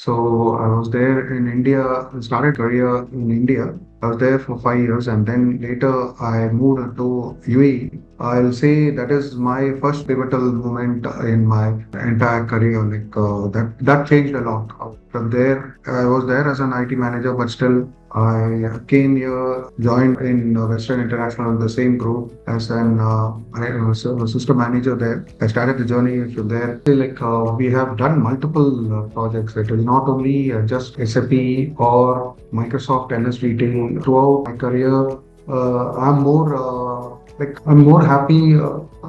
So I was there in India, started career in India. I was there for 5 years and then later I moved to UAE. I'll say that is my first pivotal moment in my entire career. That changed a lot. From there, I was there as an IT manager, but still I came here, joined in Western International, the same group as I was a system manager there. I started the journey from there. We have done multiple projects. It is not only just SAP or Microsoft NS Retail. Throughout my career, I'm more happy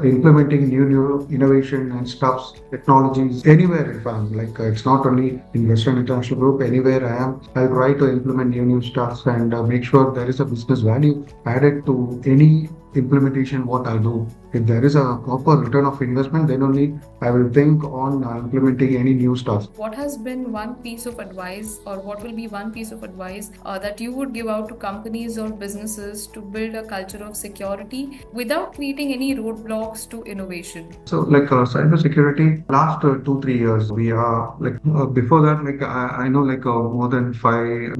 implementing new innovation and stuffs, technologies anywhere. If I'm it's not only in Western International Group, anywhere I am, I'll try to implement new stuffs and make sure there is a business value added to any implementation what I do. If there is a proper return of investment, then only I will think on implementing any new stuff. What has been one piece of advice, or what will be one piece of advice that you would give out to companies or businesses to build a culture of security without creating any roadblocks to innovation? So, cyber security, last 2 3 years, we are before that, I know more than five,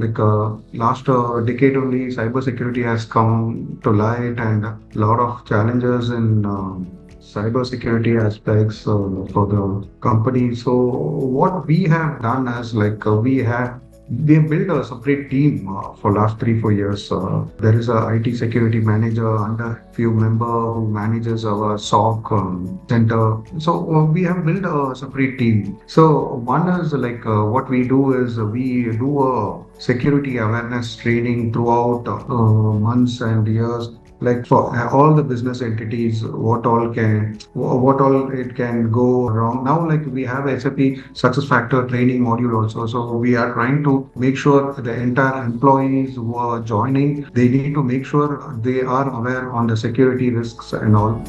last decade only, cyber security has come to light and a lot of challenges in cyber security aspects for the company. So, what we have done is we have built a separate team for last 3 4 years. There is a IT security manager under few member who manages our SOC center. So we have built a separate team. So one is what we do is we do a security awareness training throughout months and years, like for all the business entities, what all it can go wrong. Now we have SAP success factor training module also, so we are trying to make sure the entire employees who are joining, they need to make sure they are aware on the security risks and all.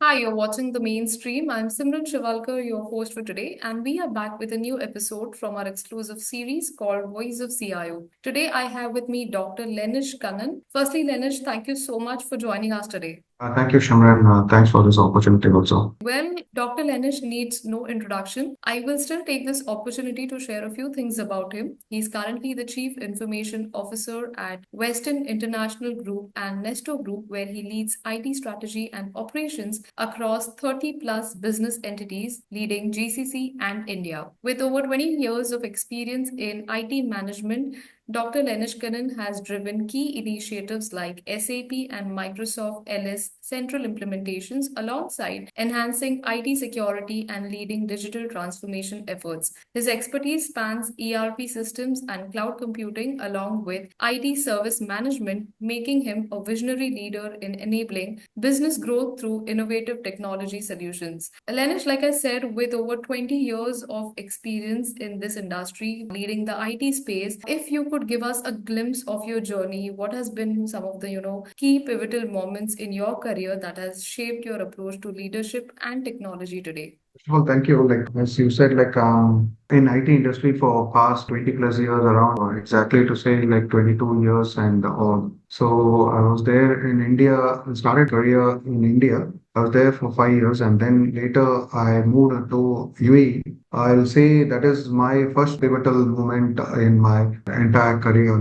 Hi, you're watching The Mainstream. I'm Simran Shivalkar, your host for today, and we are back with a new episode from our exclusive series called Voice of CIO. Today, I have with me Dr. Lenish Kannan. Firstly, Lenish, thank you so much for joining us today. Thank you, Shamran. Thanks for this opportunity also. Well, Dr. Lenish needs no introduction. I will still take this opportunity to share a few things about him. He's currently the Chief Information Officer at Western International Group and Nesto Group, where he leads IT strategy and operations across 30 plus business entities, leading GCC and India. With over 20 years of experience in IT management, Dr. Lenish Kannan has driven key initiatives like SAP and Microsoft LS central implementations alongside enhancing IT security and leading digital transformation efforts. His expertise spans ERP systems and cloud computing along with IT service management, making him a visionary leader in enabling business growth through innovative technology solutions. Lenish, like I said, with over 20 years of experience in this industry, leading the IT space, if you could give us a glimpse of your journey, what has been some of the key pivotal moments in your career that has shaped your approach to leadership and technology today? First of all, thank you. As you said, in IT industry for past 20 plus years, around exactly to say 22 years and all. So I was there in India, started career in India. I was there for 5 years and then later I moved to UAE. I'll say that is my first pivotal moment in my entire career.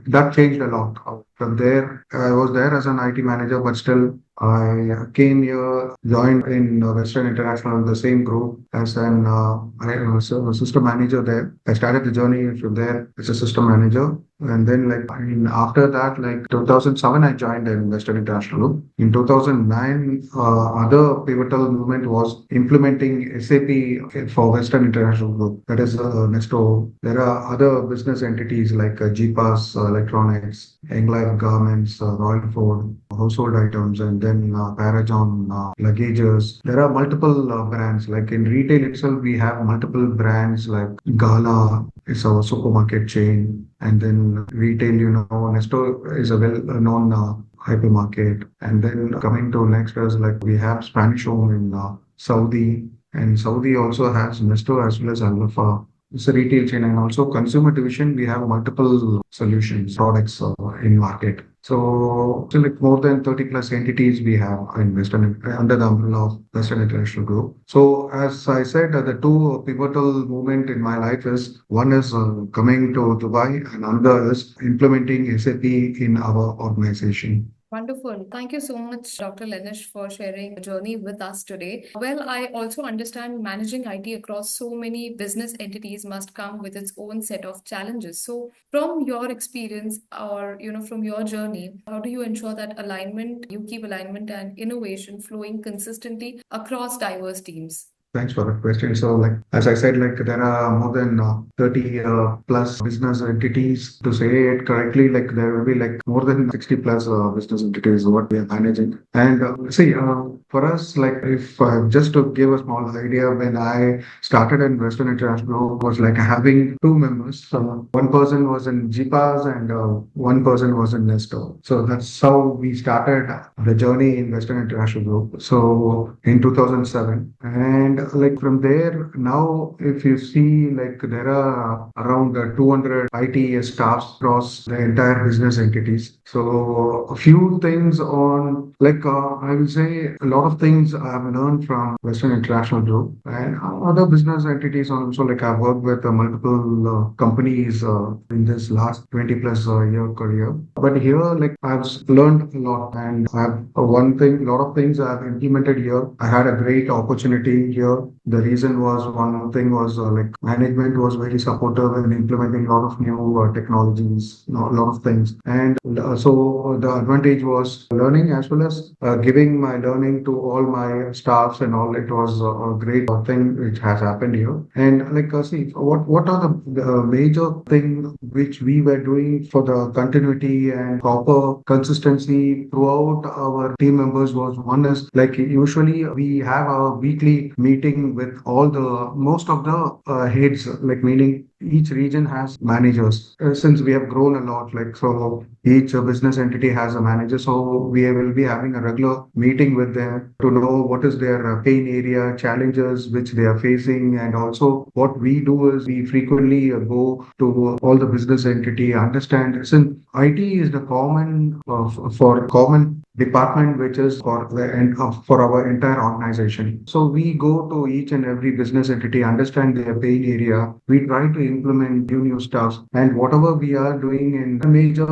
That changed a lot. From there, I was there as an IT manager, but still I came here, joined in Western International, the same group as I was a system manager there. I started the journey from there as a system manager. And then, after that, 2007, I joined in Western International Group. In 2009, other pivotal movement was implementing SAP for Western International Group. That is Nesto. There are other business entities like GPAS Electronics, Englife Garments, Royal Ford, household items, and then Paragon luggages. There are multiple brands. Like in retail itself, we have multiple brands like Gala is our supermarket chain, and then retail, Nesto is a well-known hypermarket. And then coming to next is we have Spanish Home in Saudi, and Saudi also has Nesto as well as Alpha. it's a retail chain, and also consumer division, we have multiple solutions, products in market. So like more than 30 plus entities we have in Western under the umbrella of Western International Group. So as I said, the two pivotal moment in my life is one is coming to Dubai and another is implementing SAP in our organization. Wonderful. Thank you so much, Dr. Lenish, for sharing the journey with us today. Well, I also understand managing IT across so many business entities must come with its own set of challenges. So, from your experience or from your journey, how do you ensure that you keep alignment and innovation flowing consistently across diverse teams? Thanks for that question. So, like as I said, like there are more than 30 plus business entities. To say it correctly, like there will be like more than 60 plus business entities what we are managing. And see, for us, like if just to give a small idea, when I started in Western International Group, was like having two members. So one person was in GPAS and one person was in Nesto. So that's how we started the journey in Western International Group. So in 2007, and like from there now, if you see, like there are around 200 IT staffs across the entire business entities. So a few things on like I will say a lot of things I've learned from Western International Group and other business entities also. Like I've worked with multiple companies in this last 20 plus year career. But here, like I've learned a lot, and I've one thing, a lot of things I've implemented here. I had a great opportunity here. The reason was one thing was like management was very supportive in implementing a lot of new technologies, a lot of things. And so the advantage was learning as well as giving my learning to all my staffs and all. It was a great thing which has happened here. And like see, what are the major thing which we were doing for the continuity and proper consistency throughout our team members was one is like usually we have a weekly meeting with all the most of the heads, like meaning each region has managers. Since we have grown a lot, like so each business entity has a manager. So we will be having a regular meeting with them to know what is their pain area, challenges which they are facing. And also what we do is we frequently go to all the business entity, understand since IT is the common for common department which is for the end of for our entire organization. So we go to each and every business entity, understand their pain area. We try to implement new stuff, and whatever we are doing in a major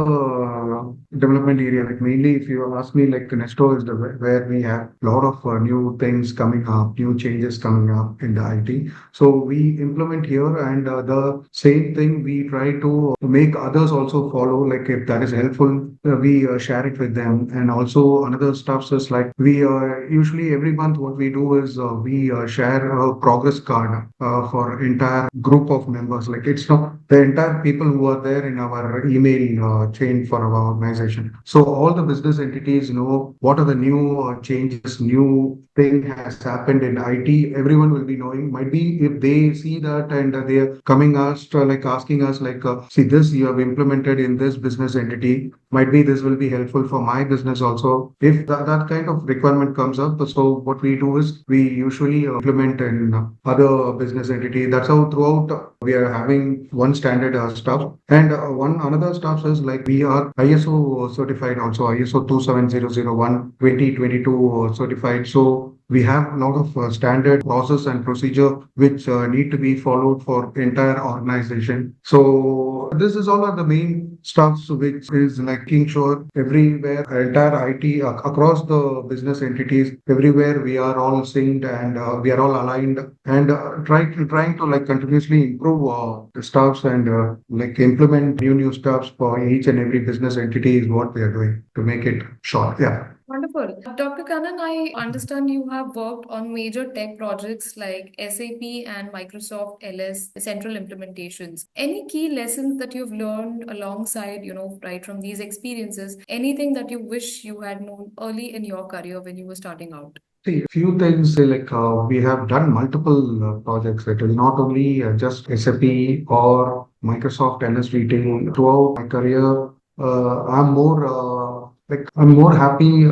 development area, like mainly if you ask me, like Nesto is the where we have a lot of new things coming up, new changes coming up in the IT. So we implement here, and the same thing we try to make others also follow. Like if that is helpful, we share it with them. And also another stuff is like we usually every month what we do is we share a progress card for entire group of members. Like it's not the entire people who are there in our email chain for our organization. So all the business entities know what are the new changes, new thing has happened in IT. Everyone will be knowing. Might be if they see that and they are coming us like asking us like, see this you have implemented in this business entity. Might be this will be helpful for my business also. If that kind of requirement comes up, so what we do is we usually implement in other business entity. That's how throughout we are having one standard stuff. And one another stuff is like we are ISO certified also, ISO 27001 2022 certified. So we have a lot of standard process and procedure which need to be followed for entire organization. So this is all are the main stuff which is like making sure everywhere entire IT across the business entities everywhere we are all synced and we are all aligned and trying to like continuously improve the stuffs and like implement new stuffs for each and every business entity is what we are doing to make it short. Yeah. Wonderful. Dr. Kannan, I understand you have worked on major tech projects like SAP and Microsoft LS central implementations. Any key lessons that you've learned alongside, right from these experiences? Anything that you wish you had known early in your career when you were starting out? See, few things like we have done multiple projects. It is not only just SAP or Microsoft LS retail. Throughout my career, I'm more Like I'm more happy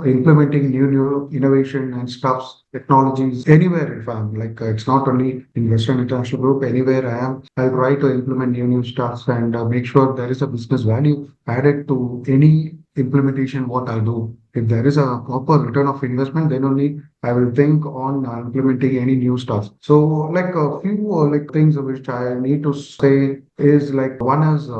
implementing new innovation and stuffs, technologies anywhere if I'm like it's not only in Western International Group, anywhere I am, I'll try to implement new stuffs and make sure there is a business value added to any implementation what I do. If there is a proper return of investment, then only I will think on implementing any new stuff. So like a few like things which I need to say is like one is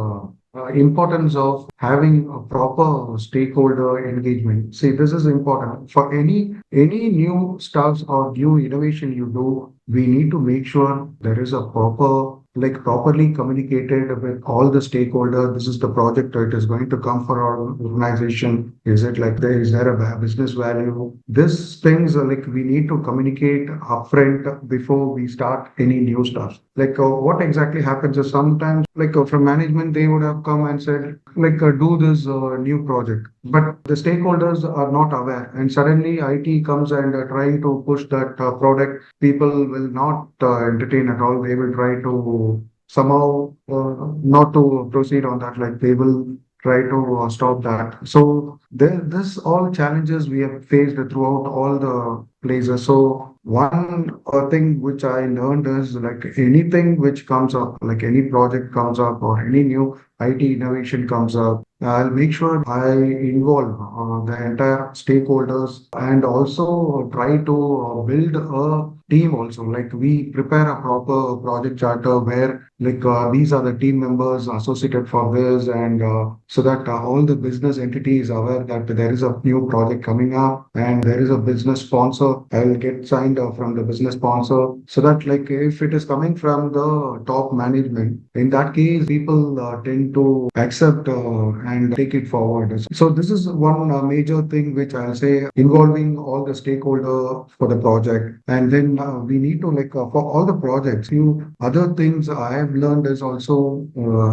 importance of having a proper stakeholder engagement. See, this is important for any new stuffs or new innovation you do. We need to make sure there is a properly communicated with all the stakeholders. This is the project that is going to come for our organization. Is it like there is there a business value? These things are like we need to communicate upfront before we start any new stuff. Like what exactly happens is sometimes like from management they would have come and said like do this new project, but the stakeholders are not aware, and suddenly IT comes and trying to push that product. People will not entertain at all. They will try to somehow not to proceed on that. Like they will try to stop that. So this all challenges we have faced throughout all the places. So one thing which I learned is like anything which comes up, like any project comes up or any new IT innovation comes up, I'll make sure I involve the entire stakeholders and also try to build a team also. Like we prepare a proper project charter where like these are the team members associated for this, and so that all the business entity is aware that there is a new project coming up and there is a business sponsor. I'll get signed from the business sponsor, so that like if it is coming from the top management, in that case people tend to accept and take it forward. So this is one major thing which I'll say, involving all the stakeholder for the project. And then we need to like for all the projects, few other things I have learned is also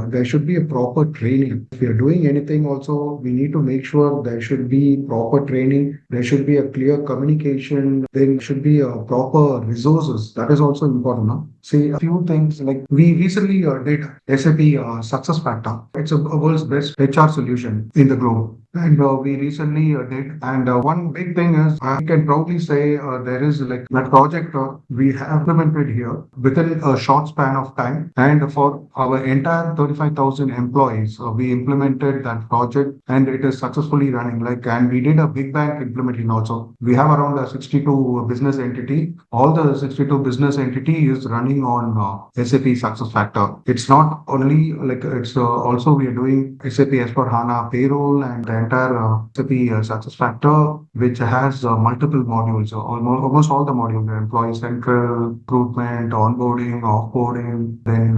there should be a proper training. If we are doing anything also, we need to make sure there should be proper training, there should be a clear communication, there should be a proper resources. That is also important. No? See, a few things like we recently did SAP Success Factor. It's a world's best HR solution in the globe. And we recently did. And one big thing is, I can proudly say there is like that project we have implemented here within a short span of time. And for our entire 35,000 employees, we implemented that project and it is successfully running. Like, and we did a big bang implementation also. We have around 62 business entity. All the 62 business entity is running on SAP Success Factor. It's not only like it's also we are doing SAP S/4HANA payroll and the entire SAP Success Factor, which has multiple modules, almost all the modules, the employee central, recruitment, onboarding, offboarding, then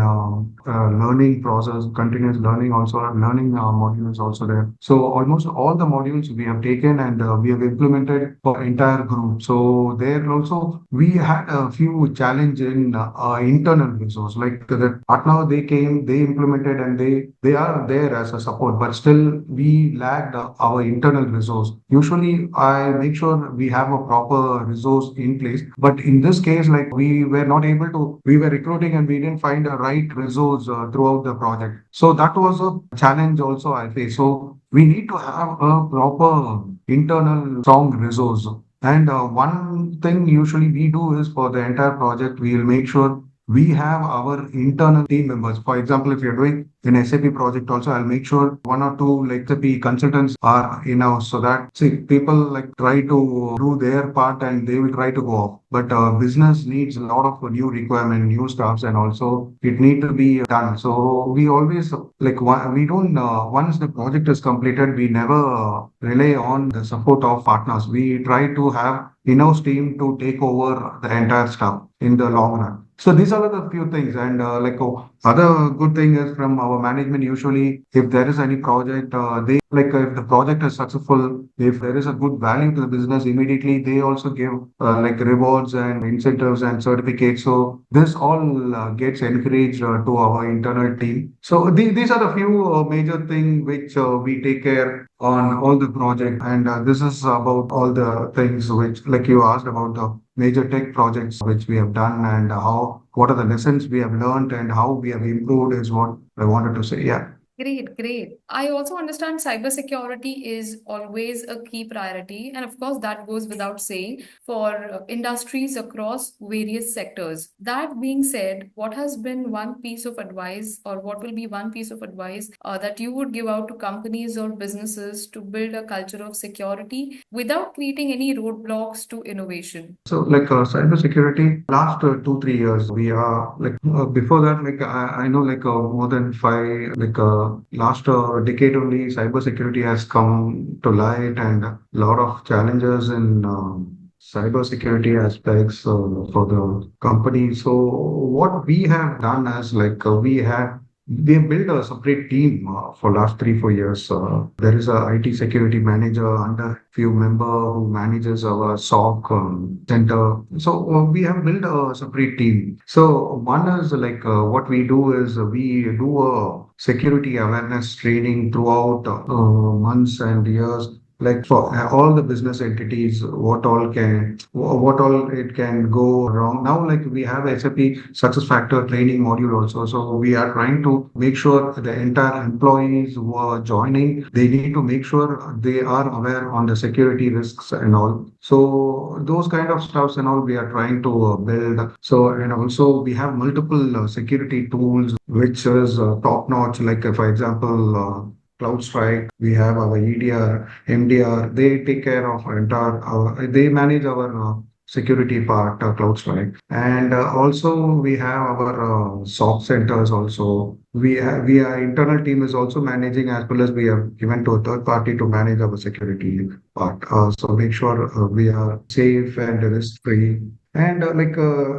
learning process, continuous learning also, learning module is also there. So almost all the modules we have taken and we have implemented for entire group. So there also we had a few challenge in internal resource, like the partner they came, they implemented and they are there as a support, but still we lacked our internal resource. Usually I make sure we have a proper resource in place, but in this case like we were not able to, we were recruiting and we didn't find the right resource throughout the project. So that was a challenge also I faced. So we need to have a proper internal strong resource. And one thing usually we do is for the entire project, we will make sure we have our internal team members. For example, if you're doing an SAP project also, I'll make sure one or two like SAP consultants are in-house, so that see people like try to do their part and they will try to go off. But business needs a lot of new requirement, new stuffs, and also it need to be done. So we always like we don't once the project is completed, we never rely on the support of partners. We try to have in-house team to take over the entire stuff in the long run. So these are the few things, and other good thing is from our management. Usually, if there is any project, they like if the project is successful, if there is a good value to the business, immediately they also give like rewards and incentives and certificates. So this all gets encouraged to our internal team. So these are the few major things which we take care on all the project, and this is about all the things which like you asked about the major tech projects which we have done and how what are the lessons we have learned and how we have improved is what I wanted to say. Yeah. Great, great. I also understand cybersecurity is always a key priority, and of course, that goes without saying for industries across various sectors. That being said, what has been one piece of advice, or what will be one piece of advice that you would give out to companies or businesses to build a culture of security without creating any roadblocks to innovation? So, like cybersecurity, last 2, 3 years, we are like before that, like I know like more than five, like last decade only, cybersecurity has come to light, and a lot of challenges in cybersecurity aspects for the company. So, what we have done is like we have built a separate team for last 3, 4 years. There is a IT security manager under few member who manages our SOC center. So we have built a separate team. So one is like what we do is we do a security awareness training throughout months and years, like for all the business entities, what all it can go wrong. Now, like we have SAP success factor training module also. So we are trying to make sure the entire employees who are joining, they need to make sure they are aware on the security risks and all. So those kind of stuffs and all we are trying to build. So and also we have multiple security tools which is top notch. Like for example, CloudStrike, we have our EDR, MDR. They take care of entire. They manage our security part, CloudStrike, and also we have our SOC centers. Also, our internal team is also managing, as well as we have given to a third party to manage our security part. So make sure we are safe and risk free. And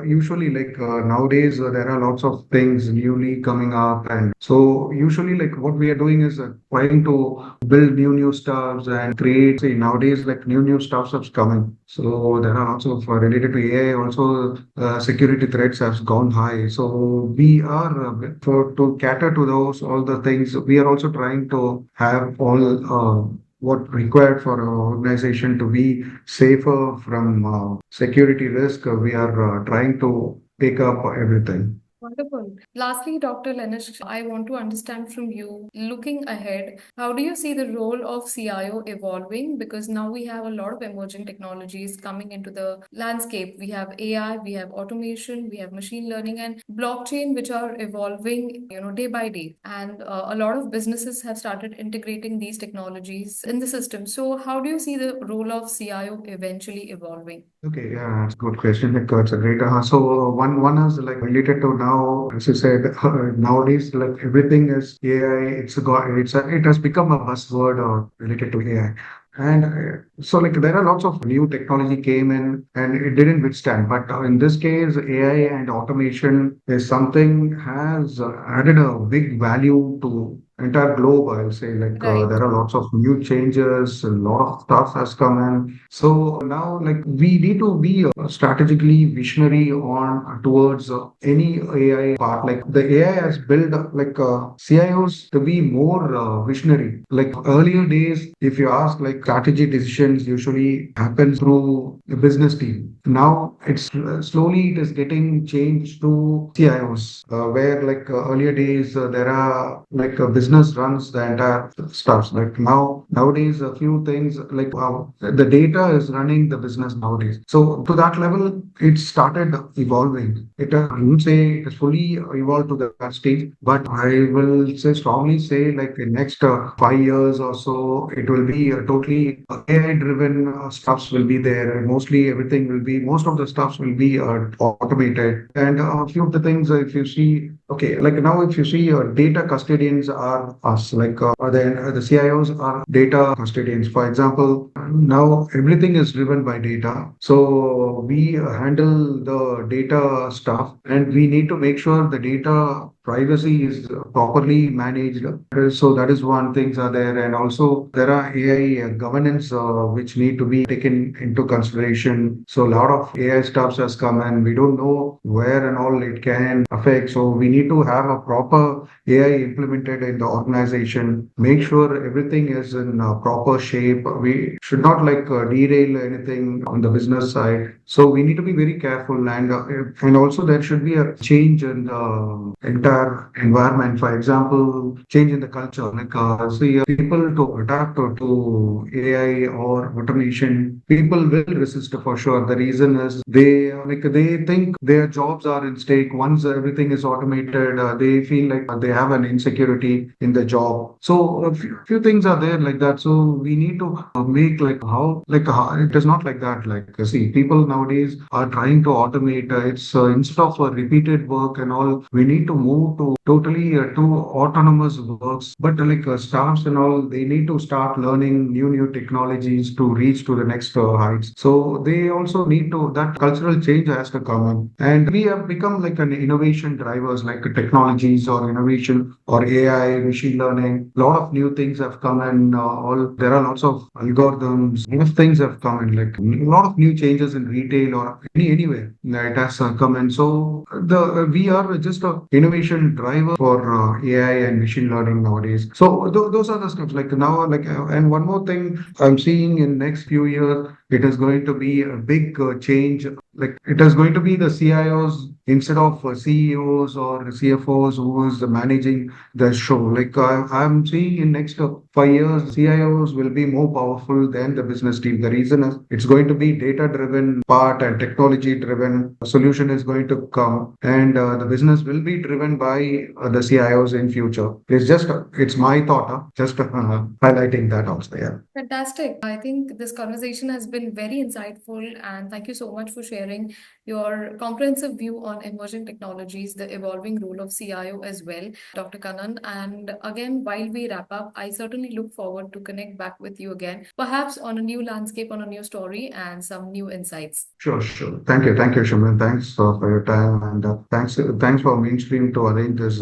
usually, nowadays, there are lots of things newly coming up, and so usually, like what we are doing is trying to build new stuffs and create. See, nowadays, like new stuffs are coming. So there are lots of related to AI. Also, security threats have gone high. So we are for to cater to those all the things. We are also trying to have all. What required for our organization to be safer from security risk. We are trying to take up everything. Wonderful. Lastly, Dr. Lenish, I want to understand from you, looking ahead, how do you see the role of CIO evolving? Because now we have a lot of emerging technologies coming into the landscape. We have AI, we have automation, we have machine learning and blockchain, which are evolving, day by day. And a lot of businesses have started integrating these technologies in the system. So, how do you see the role of CIO eventually evolving? Okay, yeah, it's a good question. Like, it's a great. So one is like related to now, as you said, nowadays like everything is AI. It has become a buzzword related to AI. And so like there are lots of new technology came in and it didn't withstand. But in this case, AI and automation is something has added a big value to entire globe. I'll say like Right. there are lots of new changes, a lot of stuff has come in. So now, like we need to be strategically visionary on towards any AI part. Like the AI has built CIOs to be more visionary. Like earlier days, if you ask, like strategy decisions usually happen through the business team. Now it's slowly it is getting changed to CIOs, where like earlier days there are like business runs the entire stuff. Like nowadays a few things like the data is running the business nowadays. So to that level, it started evolving. I wouldn't say it is fully evolved to that stage, but I will say strongly say like in next 5 years or so, it will be totally AI-driven stuffs will be there. And mostly everything will be, most of the stuffs will be automated. And a few of the things, if you see, okay, like now if you see data custodians are us, like the CIOs are data custodians. For example, now everything is driven by data. So we handle the data stuff and we need to make sure the data privacy is properly managed. So that is one things are there. And also there are AI governance which need to be taken into consideration. So a lot of AI stuffs has come and we don't know where and all it can affect. So we need to have a proper AI implemented in the organization, make sure everything is in proper shape. We should not like derail anything on the business side. So we need to be very careful, and also there should be a change in the entire HR environment, for example, change in the culture. See, people to adapt to AI or automation, people will resist for sure. The reason is they think their jobs are in stake. Once everything is automated, they feel like they have an insecurity in the job. So few things are there like that. So we need to make how it is not like that. See, people nowadays are trying to automate. It's instead of repeated work and all, we need to move to totally to autonomous works. But staffs and all, they need to start learning new technologies to reach to the next heights. So they also need to that cultural change has to come in, and we have become like an innovation drivers, like technologies or innovation or AI, machine learning. A lot of new things have come in. All there are lots of algorithms. A lot of things have come in, like a lot of new changes in retail or anywhere. It has come in. So the we are just a innovation driver for AI and machine learning nowadays. So those are the stuff. Like now, and one more thing I'm seeing in next few years, it is going to be a big change. Like it is going to be the CIOs instead of CEOs or CFOs who is managing the show. I'm seeing in next 5 years, CIOs will be more powerful than the business team. The reason is it's going to be data driven part and technology driven solution is going to come, and the business will be driven by the CIOs in future. It's my thought, just highlighting that also. Yeah. Fantastic. I think this conversation has been very insightful, and thank you so much for sharing your comprehensive view on emerging technologies, the evolving role of CIO as well, Dr. Kannan. And again, while we wrap up, I certainly look forward to connect back with you again, perhaps on a new landscape, on a new story, and some new insights. Sure. Thank you, Shimran. Thanks for your time, and thanks for Mainstream to arrange this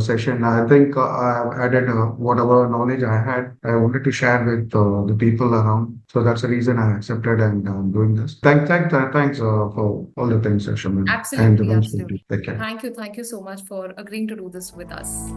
session. I think I have added whatever knowledge I had. I wanted to share with the people around. So that's the reason I accepted and doing this. Thanks for all the things, Shimran, and the Absolutely, Mainstream. absolutely. Take care. Thank you so much for agreeing to do this with us.